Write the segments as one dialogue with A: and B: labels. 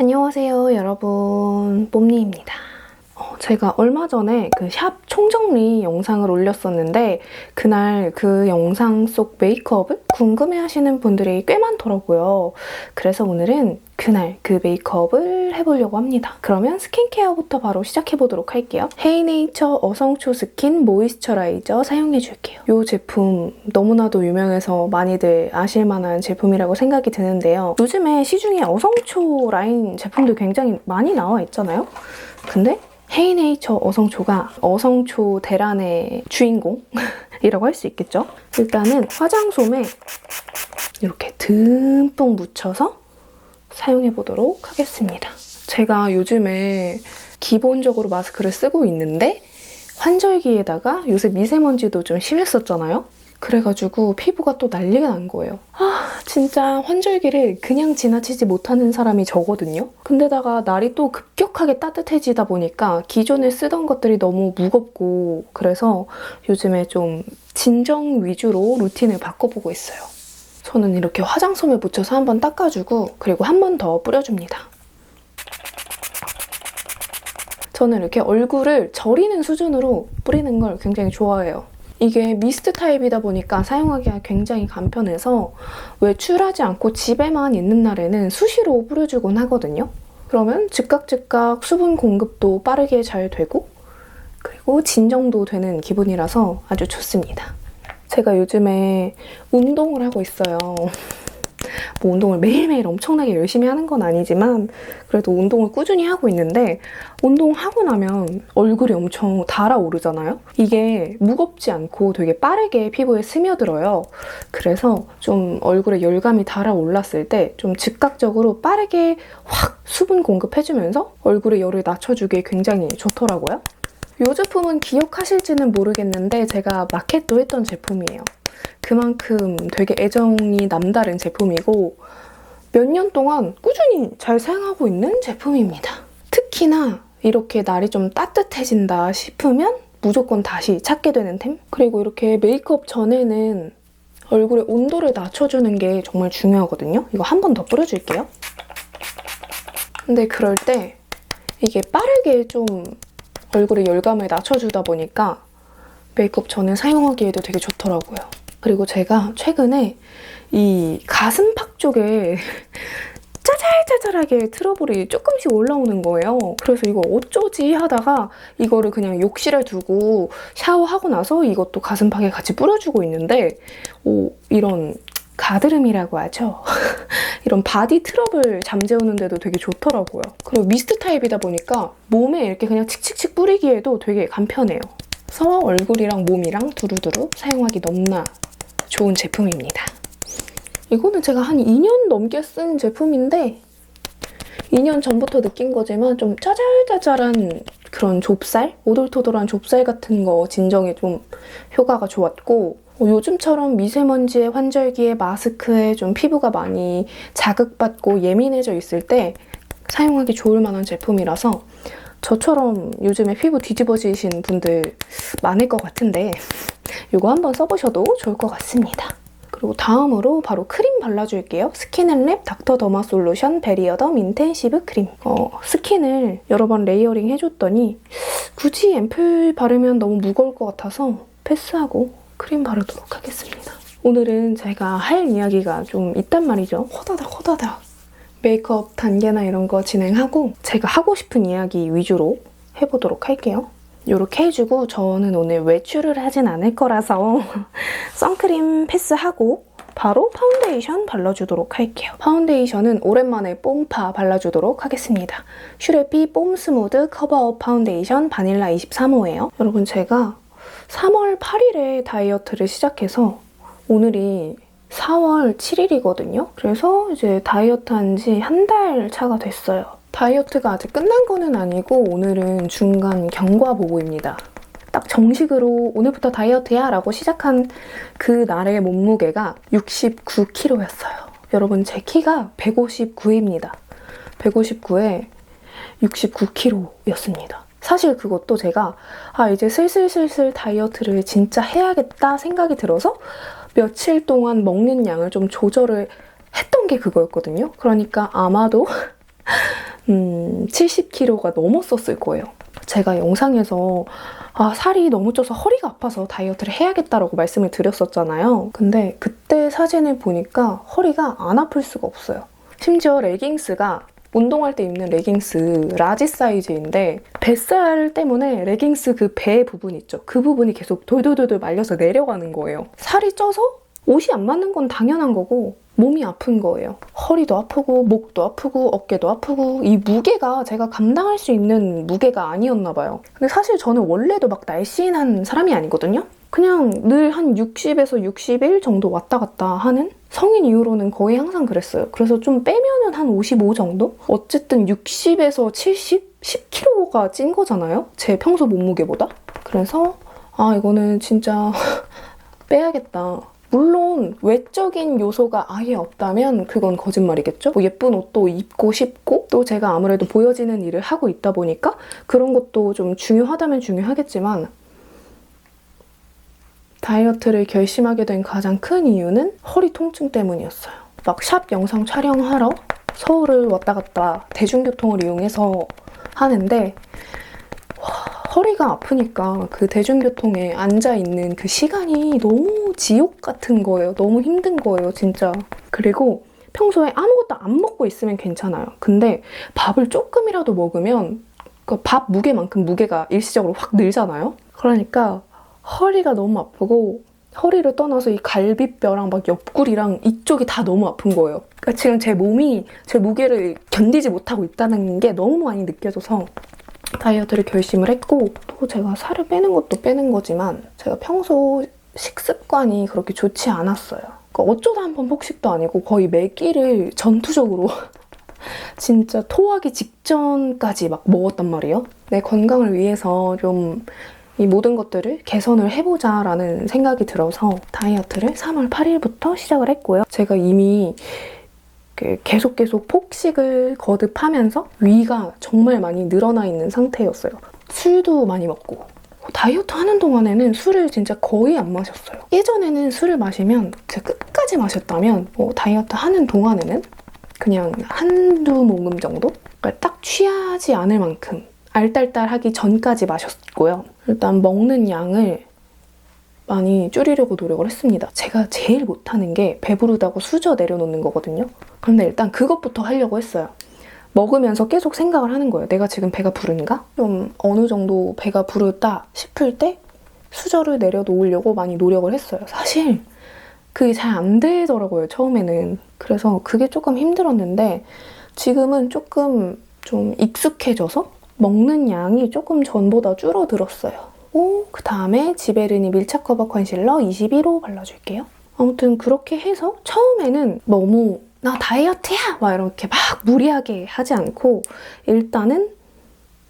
A: 안녕하세요 여러분, 뽐니입니다. 제가 얼마 전에 그 샵 총정리 영상을 올렸었는데 그날 그 영상 속 메이크업을 궁금해하시는 분들이 꽤 많더라고요. 그래서 오늘은 그날 그 메이크업을 해보려고 합니다. 그러면 스킨케어부터 바로 시작해보도록 할게요. 헤이네이처 어성초 스킨 모이스처라이저 사용해줄게요. 이 제품 너무나도 유명해서 많이들 아실만한 제품이라고 생각이 드는데요. 요즘에 시중에 어성초 라인 제품도 굉장히 많이 나와 있잖아요. 근데 헤이네이처 어성초가 어성초 대란의 주인공이라고 할 수 있겠죠? 일단은 화장솜에 이렇게 듬뿍 묻혀서 사용해보도록 하겠습니다. 제가 요즘에 기본적으로 마스크를 쓰고 있는데 환절기에다가 요새 미세먼지도 좀 심했었잖아요? 그래가지고 피부가 또 난리가 난 거예요. 진짜 환절기를 그냥 지나치지 못하는 사람이 저거든요. 근데다가 날이 또 급격하게 따뜻해지다 보니까 기존에 쓰던 것들이 너무 무겁고 그래서 요즘에 좀 진정 위주로 루틴을 바꿔보고 있어요. 저는 이렇게 화장솜에 묻혀서 한번 닦아주고 그리고 한 번 더 뿌려줍니다. 저는 이렇게 얼굴을 저리는 수준으로 뿌리는 걸 굉장히 좋아해요. 이게 미스트 타입이다 보니까 사용하기가 굉장히 간편해서 외출하지 않고 집에만 있는 날에는 수시로 뿌려주곤 하거든요. 그러면 즉각 수분 공급도 빠르게 잘 되고 그리고 진정도 되는 기분이라서 아주 좋습니다. 제가 요즘에 운동을 하고 있어요. 뭐 운동을 매일매일 엄청나게 열심히 하는 건 아니지만 그래도 운동을 꾸준히 하고 있는데 운동하고 나면 얼굴이 엄청 달아오르잖아요? 이게 무겁지 않고 되게 빠르게 피부에 스며들어요. 그래서 좀 얼굴에 열감이 달아올랐을 때 좀 즉각적으로 빠르게 확 수분 공급해주면서 얼굴에 열을 낮춰주기에 굉장히 좋더라고요. 이 제품은 기억하실지는 모르겠는데 제가 마켓도 했던 제품이에요. 그만큼 되게 애정이 남다른 제품이고 몇 년 동안 꾸준히 잘 사용하고 있는 제품입니다. 특히나 이렇게 날이 좀 따뜻해진다 싶으면 무조건 다시 찾게 되는 템? 그리고 이렇게 메이크업 전에는 얼굴의 온도를 낮춰주는 게 정말 중요하거든요. 이거 한 번 더 뿌려줄게요. 근데 그럴 때 이게 빠르게 좀 얼굴의 열감을 낮춰주다 보니까 메이크업 전에 사용하기에도 되게 좋더라고요. 그리고 제가 최근에 이 가슴팍 쪽에 짜잘짜잘하게 트러블이 조금씩 올라오는 거예요. 그래서 이거 어쩌지 하다가 이거를 그냥 욕실에 두고 샤워하고 나서 이것도 가슴팍에 같이 뿌려주고 있는데 이런 가드름이라고 하죠. 이런 바디 트러블 잠재우는 데도 되게 좋더라고요. 그리고 미스트 타입이다 보니까 몸에 이렇게 그냥 칙칙칙 뿌리기에도 되게 간편해요. 그래서 얼굴이랑 몸이랑 두루두루 사용하기 너무나 좋은 제품입니다. 이거는 제가 한 2년 넘게 쓴 제품인데 2년 전부터 느낀 거지만 좀 짜잘짜잘한 그런 좁쌀? 오돌토돌한 좁쌀 같은 거 진정에 좀 효과가 좋았고 요즘처럼 미세먼지에 환절기에 마스크에 좀 피부가 많이 자극받고 예민해져 있을 때 사용하기 좋을 만한 제품이라서 저처럼 요즘에 피부 뒤집어지신 분들 많을 것 같은데 이거 한번 써보셔도 좋을 것 같습니다. 그리고 다음으로 바로 크림 발라줄게요. 스킨앤랩 닥터 더마 솔루션 베리어덤 인텐시브 크림. 스킨을 여러 번 레이어링 해줬더니 굳이 앰플 바르면 너무 무거울 것 같아서 패스하고 크림 바르도록 하겠습니다. 오늘은 제가 할 이야기가 좀 있단 말이죠. 호다닥 메이크업 단계나 이런 거 진행하고 제가 하고 싶은 이야기 위주로 해보도록 할게요. 이렇게 해주고 저는 오늘 외출을 하진 않을 거라서 선크림 패스하고 바로 파운데이션 발라주도록 할게요. 파운데이션은 오랜만에 뽐파 발라주도록 하겠습니다. 슈레피 뽐 스무드 커버업 파운데이션 바닐라 23호예요. 여러분 제가 3월 8일에 다이어트를 시작해서 오늘이 4월 7일이거든요. 그래서 이제 다이어트 한 지 한 달 차가 됐어요. 다이어트가 아직 끝난 거는 아니고 오늘은 중간 경과 보고입니다. 딱 정식으로 오늘부터 다이어트야 라고 시작한 그 날의 몸무게가 69kg였어요. 여러분 제 키가 159입니다. 159에 69kg였습니다. 사실 그것도 제가 이제 슬슬 다이어트를 진짜 해야겠다 생각이 들어서 며칠 동안 먹는 양을 좀 조절을 했던 게 그거였거든요. 그러니까 아마도 70kg가 넘었었을 거예요. 제가 영상에서 살이 너무 쪄서 허리가 아파서 다이어트를 해야겠다라고 말씀을 드렸었잖아요. 근데 그때 사진을 보니까 허리가 안 아플 수가 없어요. 심지어 레깅스가 운동할 때 입는 레깅스 라지 사이즈인데 뱃살 때문에 레깅스 그 배 부분 있죠? 그 부분이 계속 돌돌돌돌 말려서 내려가는 거예요. 살이 쪄서 옷이 안 맞는 건 당연한 거고 몸이 아픈 거예요. 허리도 아프고 목도 아프고 어깨도 아프고 이 무게가 제가 감당할 수 있는 무게가 아니었나 봐요. 근데 사실 저는 원래도 막 날씬한 사람이 아니거든요. 그냥 늘 한 60에서 61 정도 왔다 갔다 하는? 성인 이후로는 거의 항상 그랬어요. 그래서 좀 빼면은 한 55 정도? 어쨌든 60에서 70? 10kg가 찐 거잖아요? 제 평소 몸무게보다? 그래서 이거는 진짜 빼야겠다. 물론 외적인 요소가 아예 없다면 그건 거짓말이겠죠? 뭐 예쁜 옷도 입고 싶고 또 제가 아무래도 보여지는 일을 하고 있다 보니까 그런 것도 좀 중요하다면 중요하겠지만 다이어트를 결심하게 된 가장 큰 이유는 허리 통증 때문이었어요. 막 샵 영상 촬영하러 서울을 왔다 갔다 대중교통을 이용해서 하는데 허리가 아프니까 그 대중교통에 앉아있는 그 시간이 너무 지옥 같은 거예요. 너무 힘든 거예요, 진짜. 그리고 평소에 아무것도 안 먹고 있으면 괜찮아요. 근데 밥을 조금이라도 먹으면 그 밥 무게만큼 무게가 일시적으로 확 늘잖아요? 그러니까 허리가 너무 아프고 허리를 떠나서 이 갈비뼈랑 막 옆구리랑 이쪽이 다 너무 아픈 거예요. 그러니까 지금 제 몸이 제 무게를 견디지 못하고 있다는 게 너무 많이 느껴져서 다이어트를 결심을 했고 또 제가 살을 빼는 것도 빼는 거지만 제가 평소 식습관이 그렇게 좋지 않았어요. 그러니까 어쩌다 한 번 폭식도 아니고 거의 매 끼를 전투적으로 진짜 토하기 직전까지 막 먹었단 말이에요. 내 건강을 위해서 좀 이 모든 것들을 개선을 해보자라는 생각이 들어서 다이어트를 3월 8일부터 시작을 했고요. 제가 이미 계속 폭식을 거듭하면서 위가 정말 많이 늘어나 있는 상태였어요. 술도 많이 먹고 다이어트 하는 동안에는 술을 진짜 거의 안 마셨어요. 예전에는 술을 마시면 제가 끝까지 마셨다면 다이어트 하는 동안에는 그냥 한두 모금 정도? 그러니까 딱 취하지 않을 만큼 알딸딸하기 전까지 마셨고요. 일단 먹는 양을 많이 줄이려고 노력을 했습니다. 제가 제일 못하는 게 배부르다고 수저 내려놓는 거거든요. 근데 일단 그것부터 하려고 했어요. 먹으면서 계속 생각을 하는 거예요. 내가 지금 배가 부른가? 좀 어느 정도 배가 부르다 싶을 때 수저를 내려놓으려고 많이 노력을 했어요. 사실 그게 잘 안 되더라고요, 처음에는. 그래서 그게 조금 힘들었는데 지금은 조금 좀 익숙해져서 먹는 양이 조금 전보다 줄어들었어요. 그 다음에 지베르니 밀착 커버 컨실러 21호 발라줄게요. 아무튼 그렇게 해서 처음에는 너무 나 다이어트야! 막 이렇게 막 무리하게 하지 않고 일단은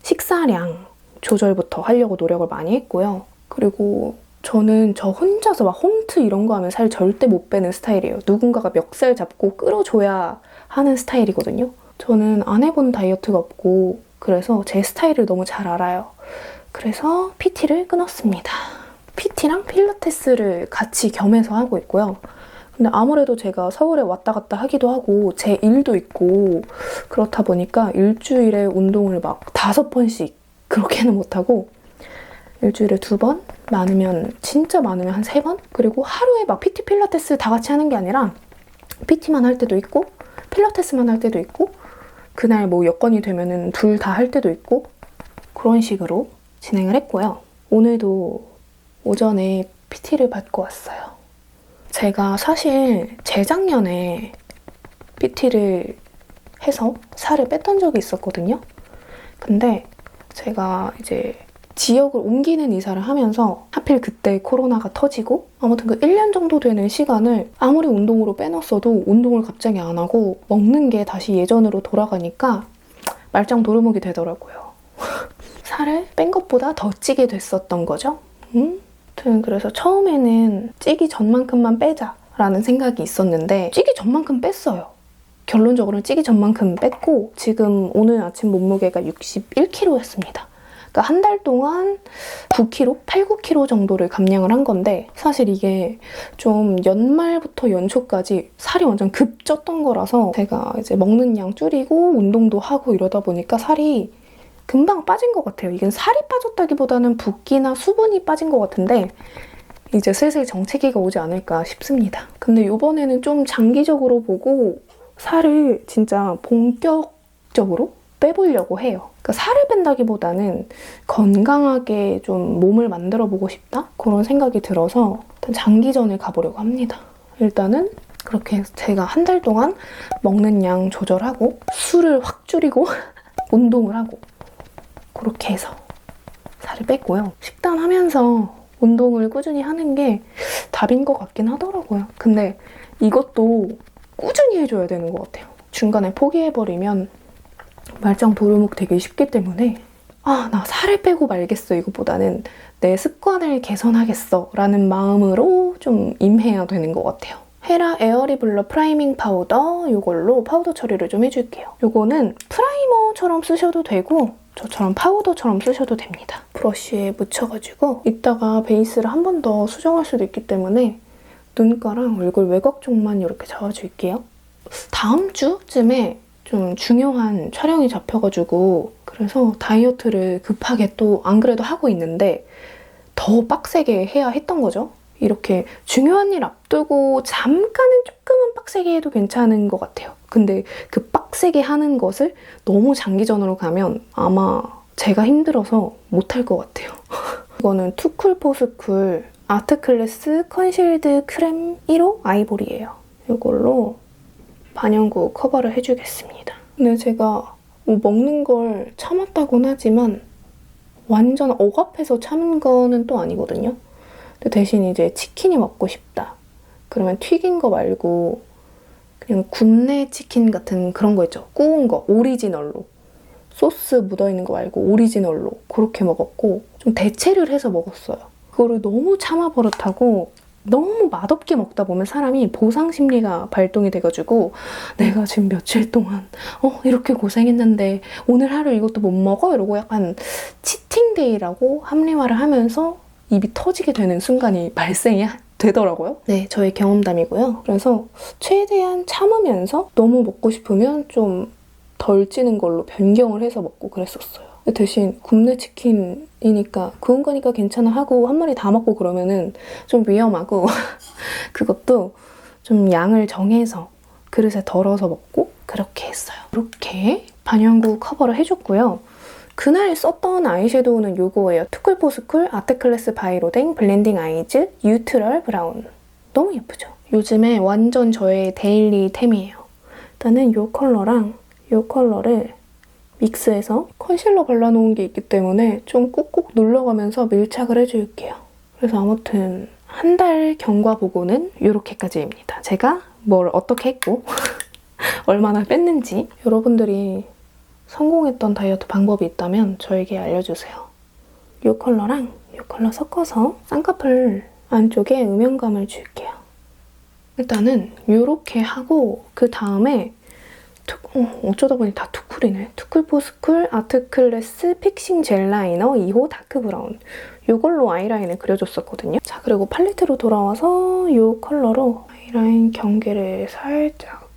A: 식사량 조절부터 하려고 노력을 많이 했고요. 그리고 저는 저 혼자서 막 홈트 이런 거 하면 살 절대 못 빼는 스타일이에요. 누군가가 멱살 잡고 끌어줘야 하는 스타일이거든요. 저는 안 해본 다이어트가 없고 그래서 제 스타일을 너무 잘 알아요. 그래서 PT를 끊었습니다. PT랑 필라테스를 같이 겸해서 하고 있고요. 근데 아무래도 제가 서울에 왔다 갔다 하기도 하고 제 일도 있고 그렇다 보니까 일주일에 운동을 막 5번씩 그렇게는 못하고 일주일에 2번? 많으면 진짜 많으면 한 3번? 그리고 하루에 막 PT 필라테스 다 같이 하는 게 아니라 PT만 할 때도 있고 필라테스만 할 때도 있고 그날 뭐 여건이 되면은 둘 다 할 때도 있고 그런 식으로 진행을 했고요. 오늘도 오전에 PT를 받고 왔어요. 제가 사실 재작년에 PT를 해서 살을 뺐던 적이 있었거든요. 근데 제가 이제 지역을 옮기는 이사를 하면서 하필 그때 코로나가 터지고 아무튼 그 1년 정도 되는 시간을 아무리 운동으로 빼놨어도 운동을 갑자기 안 하고 먹는 게 다시 예전으로 돌아가니까 말짱 도루묵이 되더라고요. 살을 뺀 것보다 더 찌게 됐었던 거죠. 아무튼 그래서 처음에는 찌기 전만큼만 빼자라는 생각이 있었는데 찌기 전만큼 뺐어요. 결론적으로는 찌기 전만큼 뺐고 지금 오늘 아침 몸무게가 61kg였습니다. 그러니까 한 달 동안 9kg? 8, 9kg 정도를 감량을 한 건데 사실 이게 좀 연말부터 연초까지 살이 완전 급쪘던 거라서 제가 이제 먹는 양 줄이고 운동도 하고 이러다 보니까 살이 금방 빠진 것 같아요. 이건 살이 빠졌다기보다는 붓기나 수분이 빠진 것 같은데 이제 슬슬 정체기가 오지 않을까 싶습니다. 근데 이번에는 좀 장기적으로 보고 살을 진짜 본격적으로 빼보려고 해요. 그러니까 살을 뺀다기보다는 건강하게 좀 몸을 만들어보고 싶다? 그런 생각이 들어서 일단 장기전을 가보려고 합니다. 일단은 그렇게 해서 제가 한 달 동안 먹는 양 조절하고 술을 확 줄이고 운동을 하고 그렇게 해서 살을 뺐고요. 식단하면서 운동을 꾸준히 하는 게 답인 것 같긴 하더라고요. 근데 이것도 꾸준히 해줘야 되는 것 같아요. 중간에 포기해버리면 말짱 도루묵 되기 쉽기 때문에 나 살을 빼고 말겠어 이거보다는 내 습관을 개선하겠어 라는 마음으로 좀 임해야 되는 것 같아요. 헤라 에어리블러 프라이밍 파우더 이걸로 파우더 처리를 좀 해줄게요. 이거는 프라이머처럼 쓰셔도 되고 저처럼 파우더처럼 쓰셔도 됩니다. 브러쉬에 묻혀가지고 이따가 베이스를 한 번 더 수정할 수도 있기 때문에 눈가랑 얼굴 외곽 쪽만 이렇게 잡아줄게요. 다음 주쯤에 좀 중요한 촬영이 잡혀가지고 그래서 다이어트를 급하게 또 안 그래도 하고 있는데 더 빡세게 해야 했던 거죠. 이렇게 중요한 일 앞두고 잠깐은 조금은 빡세게 해도 괜찮은 것 같아요. 근데 그 빡세게 하는 것을 너무 장기전으로 가면 아마 제가 힘들어서 못할 것 같아요. 이거는 투쿨포스쿨 아트클래스 컨실드 크렘 1호 아이보리예요. 이걸로 반영구 커버를 해주겠습니다. 근데 제가 뭐 먹는 걸 참았다곤 하지만 완전 억압해서 참은 거는 또 아니거든요. 근데 대신 이제 치킨이 먹고 싶다. 그러면 튀긴 거 말고 그냥 굽네 치킨 같은 그런 거 있죠. 구운 거, 오리지널로. 소스 묻어있는 거 말고 오리지널로 그렇게 먹었고 좀 대체를 해서 먹었어요. 그거를 너무 참아 버릇하고 너무 맛없게 먹다 보면 사람이 보상 심리가 발동이 돼가지고 내가 지금 며칠 동안 이렇게 고생했는데 오늘 하루 이것도 못 먹어? 이러고 약간 치팅데이라고 합리화를 하면서 입이 터지게 되는 순간이 발생이 되더라고요. 네, 저의 경험담이고요. 그래서 최대한 참으면서 너무 먹고 싶으면 좀 덜 찌는 걸로 변경을 해서 먹고 그랬었어요. 대신 굽네 치킨이니까 구운 거니까 괜찮아 하고 한 마리 다 먹고 그러면은 좀 위험하고 그것도 좀 양을 정해서 그릇에 덜어서 먹고 그렇게 했어요. 이렇게 반영구 커버를 해줬고요. 그날 썼던 아이섀도우는 이거예요. 투쿨포스쿨 아트클래스 바이로댕 블렌딩 아이즈 뉴트럴 브라운. 너무 예쁘죠? 요즘에 완전 저의 데일리 템이에요. 일단은 이 컬러랑 이 컬러를 믹스해서 컨실러 발라놓은 게 있기 때문에 좀 꾹꾹 눌러가면서 밀착을 해줄게요. 그래서 아무튼 한 달 경과 보고는 이렇게까지입니다. 제가 뭘 어떻게 했고 얼마나 뺐는지 여러분들이 성공했던 다이어트 방법이 있다면 저에게 알려주세요. 이 컬러랑 이 컬러 섞어서 쌍꺼풀 안쪽에 음영감을 줄게요. 일단은 이렇게 하고 그 다음에 어쩌다 보니 다 투쿨이네. 투쿨포스쿨 아트클래스 픽싱 젤 라이너 2호 다크 브라운. 이걸로 아이라인을 그려줬었거든요. 자, 그리고 팔레트로 돌아와서 이 컬러로 아이라인 경계를 살짝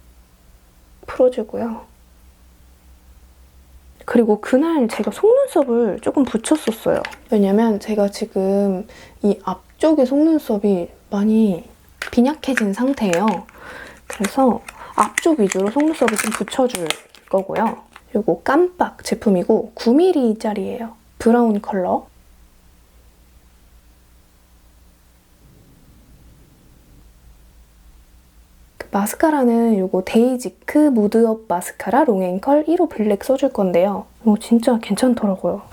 A: 풀어주고요. 그리고 그날 제가 속눈썹을 조금 붙였었어요. 왜냐면 제가 지금 이 앞쪽에 속눈썹이 많이 빈약해진 상태예요. 그래서 앞쪽 위주로 속눈썹을 좀 붙여줄 거고요. 이거 깜빡 제품이고 9mm짜리예요. 브라운 컬러. 마스카라는 이거 데이지크 무드업 마스카라 롱앤컬 1호 블랙 써줄 건데요. 이거 진짜 괜찮더라고요.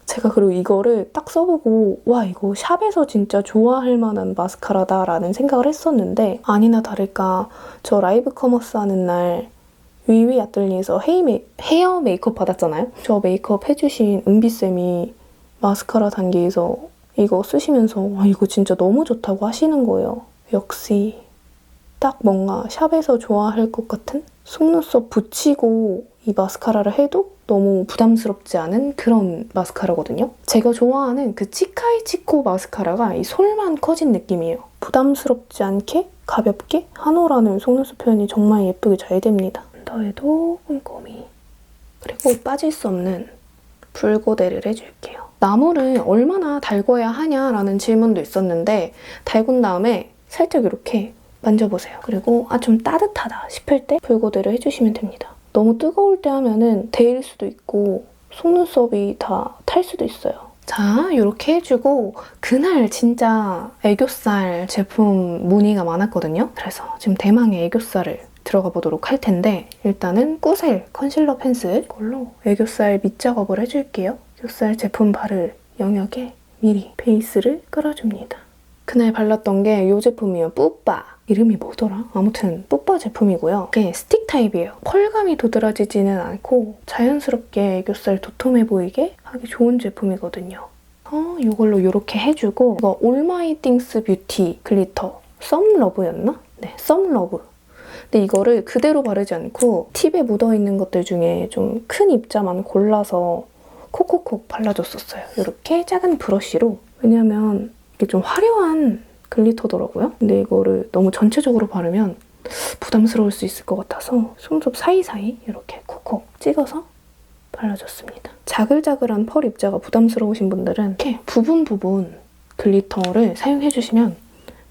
A: 제가 그리고 이거를 딱 써보고 와 이거 샵에서 진짜 좋아할 만한 마스카라다라는 생각을 했었는데 아니나 다를까 저 라이브 커머스 하는 날 위위 아뜰리에서 헤어 메이크업 받았잖아요. 저 메이크업 해주신 은비쌤이 마스카라 단계에서 이거 쓰시면서 와 이거 진짜 너무 좋다고 하시는 거예요. 역시 딱 뭔가 샵에서 좋아할 것 같은 속눈썹 붙이고 이 마스카라를 해도 너무 부담스럽지 않은 그런 마스카라거든요. 제가 좋아하는 그 치카이 치코 마스카라가 이 솔만 커진 느낌이에요. 부담스럽지 않게 가볍게 한올 속눈썹 표현이 정말 예쁘게 잘 됩니다. 언더에도 꼼꼼히. 그리고 빠질 수 없는 붉고데를 해줄게요. 나물을 얼마나 달궈야 하냐라는 질문도 있었는데 달군 다음에 살짝 이렇게 만져보세요. 그리고 좀 따뜻하다 싶을 때 붉고데를 해주시면 됩니다. 너무 뜨거울 때 하면은 데일 수도 있고 속눈썹이 다 탈 수도 있어요. 자, 이렇게 해주고 그날 진짜 애교살 제품 문의가 많았거든요. 그래서 지금 대망의 애교살을 들어가 보도록 할 텐데 일단은 꾸셀 컨실러 펜슬 이걸로 애교살 밑작업을 해줄게요. 애교살 제품 바를 영역에 미리 베이스를 깔아줍니다. 그날 발랐던 게 이 제품이에요. 뿌빠. 이름이 뭐더라? 아무튼 뿌빠 제품이고요. 이게 스틱 타입이에요. 펄감이 도드라지지는 않고 자연스럽게 애교살 도톰해 보이게 하기 좋은 제품이거든요. 이걸로 이렇게 해주고 이거 올 마이 띵스 뷰티 글리터 썸러브였나? 네, 썸러브. 근데 이거를 그대로 바르지 않고 팁에 묻어있는 것들 중에 좀 큰 입자만 골라서 콕콕콕 발라줬었어요. 이렇게 작은 브러쉬로. 왜냐면 이게 좀 화려한 글리터더라고요. 근데 이거를 너무 전체적으로 바르면 부담스러울 수 있을 것 같아서 속눈썹 사이사이 이렇게 콕콕 찍어서 발라줬습니다. 자글자글한 펄 입자가 부담스러우신 분들은 이렇게 부분 글리터를 사용해주시면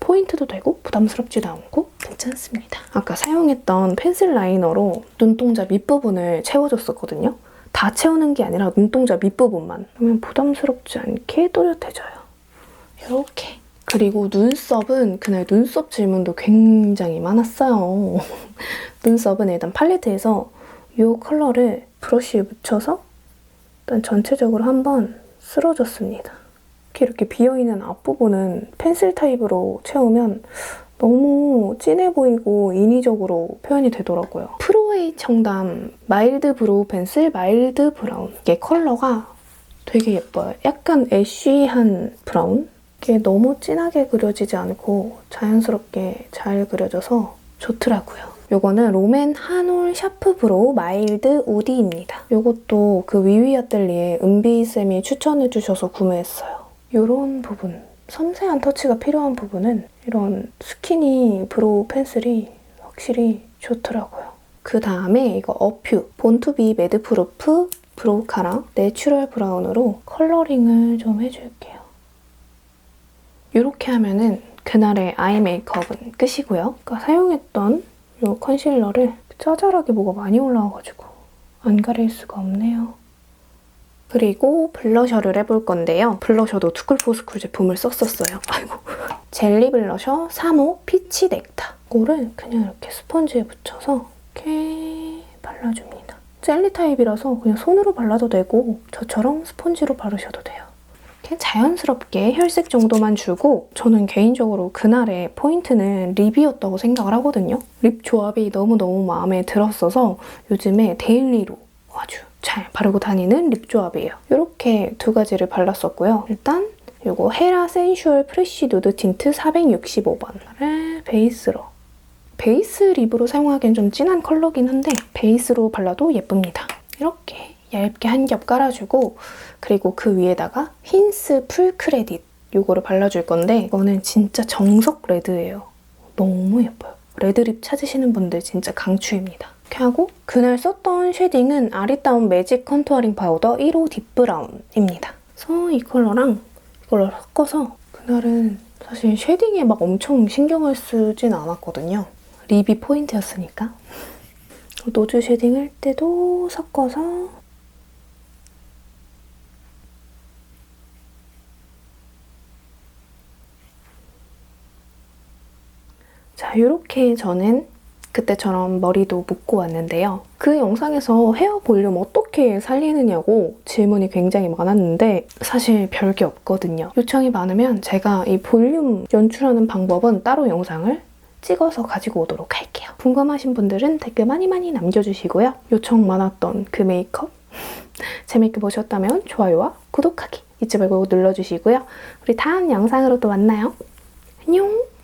A: 포인트도 되고 부담스럽지도 않고 괜찮습니다. 아까 사용했던 펜슬 라이너로 눈동자 밑부분을 채워줬었거든요. 다 채우는 게 아니라 눈동자 밑부분만. 그러면 부담스럽지 않게 또렷해져요. 이렇게. 그리고 눈썹은 그날 눈썹 질문도 굉장히 많았어요. 눈썹은 일단 팔레트에서 이 컬러를 브러쉬에 묻혀서 일단 전체적으로 한번 쓸어줬습니다. 이렇게 비어있는 앞부분은 펜슬 타입으로 채우면 너무 진해 보이고 인위적으로 표현이 되더라고요. 프로에이 청담 마일드 브로우 펜슬 마일드 브라운. 이게 컬러가 되게 예뻐요. 약간 애쉬한 브라운? 이게 너무 진하게 그려지지 않고 자연스럽게 잘 그려져서 좋더라고요. 요거는 롬앤 한올 샤프 브로우 마일드 우디입니다. 요것도 그 위위 아뜰리에 은비쌤이 추천해주셔서 구매했어요. 요런 부분, 섬세한 터치가 필요한 부분은 이런 스키니 브로우 펜슬이 확실히 좋더라고요. 그 다음에 이거 어퓨 본투비 매드프루프 브로우 카라 내추럴 브라운으로 컬러링을 좀 해줄게요. 이렇게 하면은 그날의 아이 메이크업은 끝이고요. 아까 사용했던 이 컨실러를 짜잘하게 뭐가 많이 올라와가지고 안 가릴 수가 없네요. 그리고 블러셔를 해볼 건데요. 블러셔도 투쿨포스쿨 제품을 썼었어요. 아이고. 젤리 블러셔 3호 피치 넥타. 이거를 그냥 이렇게 스펀지에 묻혀서 이렇게 발라줍니다. 젤리 타입이라서 그냥 손으로 발라도 되고 저처럼 스펀지로 바르셔도 돼요. 이렇게 자연스럽게 혈색 정도만 주고 저는 개인적으로 그날의 포인트는 립이었다고 생각을 하거든요. 립 조합이 너무너무 마음에 들었어서 요즘에 데일리로 아주 잘 바르고 다니는 립 조합이에요. 이렇게 두 가지를 발랐었고요. 일단 이거 헤라 센슈얼 프레쉬 누드 틴트 465번을 베이스로. 베이스 립으로 사용하기엔 좀 진한 컬러긴 한데 베이스로 발라도 예쁩니다. 이렇게 얇게 한 겹 깔아주고 그리고 그 위에다가 힌스 풀 크레딧 이거를 발라줄 건데 이거는 진짜 정석 레드예요. 너무 예뻐요. 레드립 찾으시는 분들 진짜 강추입니다. 이렇게 하고 그날 썼던 쉐딩은 아리따운 매직 컨투어링 파우더 1호 딥브라운입니다. 그래서 이 컬러랑 이걸 섞어서 그날은 사실 쉐딩에 막 엄청 신경을 쓰진 않았거든요. 립이 포인트였으니까. 노즈 쉐딩 할 때도 섞어서 자, 이렇게 저는 그때처럼 머리도 묶고 왔는데요. 그 영상에서 헤어 볼륨 어떻게 살리느냐고 질문이 굉장히 많았는데 사실 별게 없거든요. 요청이 많으면 제가 이 볼륨 연출하는 방법은 따로 영상을 찍어서 가지고 오도록 할게요. 궁금하신 분들은 댓글 많이 남겨주시고요. 요청 많았던 그 메이크업 재밌게 보셨다면 좋아요와 구독하기 잊지 말고 눌러주시고요. 우리 다음 영상으로 또 만나요. 안녕!